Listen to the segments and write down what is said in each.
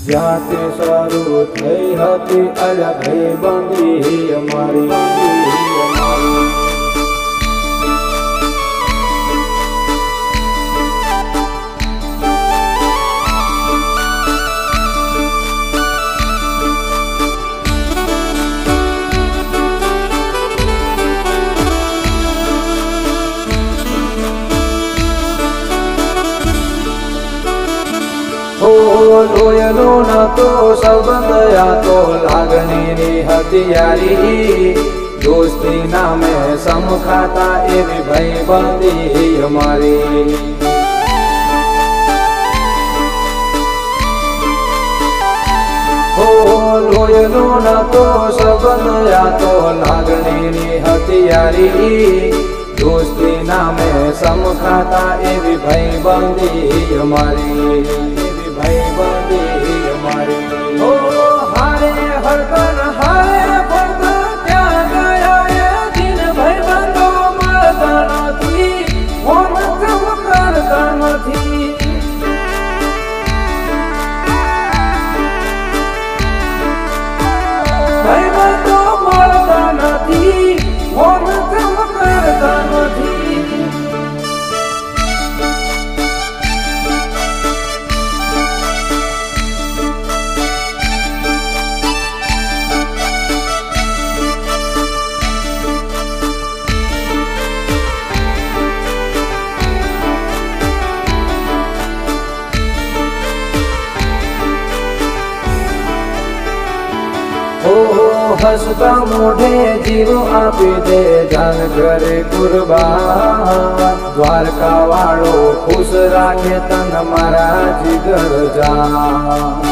જ્યાંથી શરૂ થઈ હતી અલગ બંદી અમારી લોયનો નતો સંબંધ આ તો લાગણીની હથિયારી દોસ્તી નામે સમખાતા એવી ભાઈબંધી અમારી લોયનો નતો સંબંધ આ તો લાગણીની હથિયારી દોસ્તી નામે સમખાતા એવી ભાઈબંધી અમારી ભાઈબંધી અમારી ઓ હારે હરકન હારે ફરતા ત્યાં ગયા એ દિન ભાઈબંધો મળતા નથી ફોન કામ કરતા નથી ભાઈબંધો મળતા નથી ફોન કામ કરતા નથી હસતા મોઢે જીવ આપી દે જાન કરે કુરબાન દ્વારકા વાળો ખુશ રાખે તન મારા જીગર જાન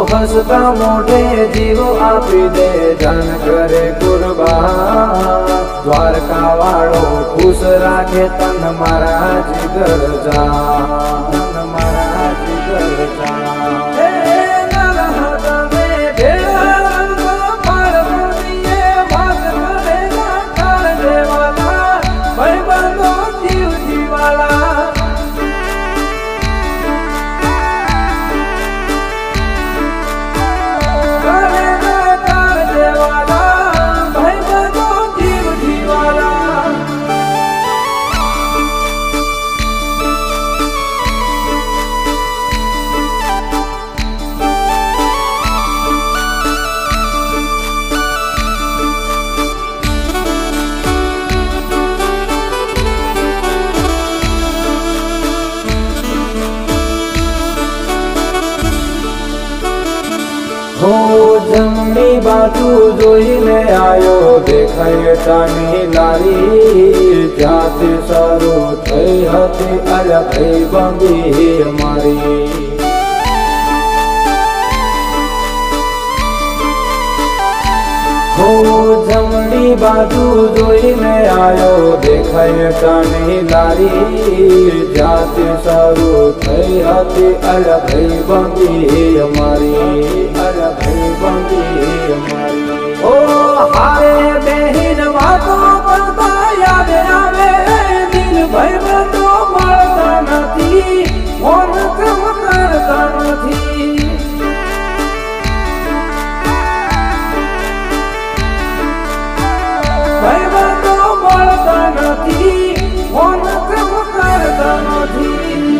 હસતા મોઢે જીવ આપી દે જાન કરે કુરબાન દ્વારકા વાળો ખુશ રાખે તન મારા જીગર જાન મારા જીગર જાન જમણી બાજુ જોઈને આયો દેખાય ચાની લારી જ્યાંથી શરૂ થઈ હતી અલગ ભાઈબંધી અમારી જમણી બાજુ જોઈને આયો દેખાય ચાની લારી જ્યાંથી શરૂ થઈ હતી અલગ ભાઈબંધી અમારી અલગ ભાઈબંધી અમારી ઓ હારે બેહીન વાતો કરતા યાદ આવે દિન ભાઈબંધો મળતા નથી ફોન કામ કરતા નથી ભાઈબંધો મળતા નથી ફોન કામ કરતા નથી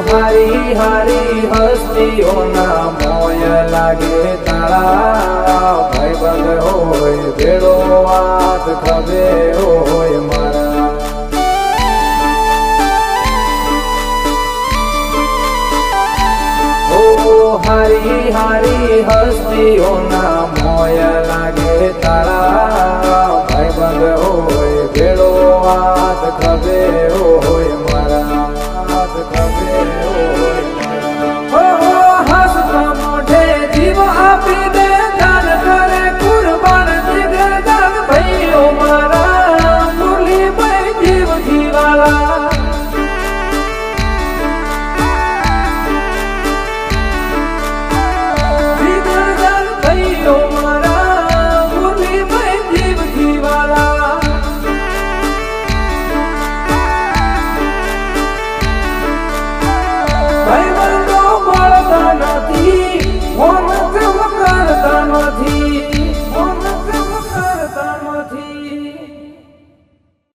હારી હારી હસ્તીઓના મોય લાગે તારા ભાઈબંધ હોય ભેળો વાત ખબે હોય મારા હારી હારી હસ્તીઓના મોય લાગે તારા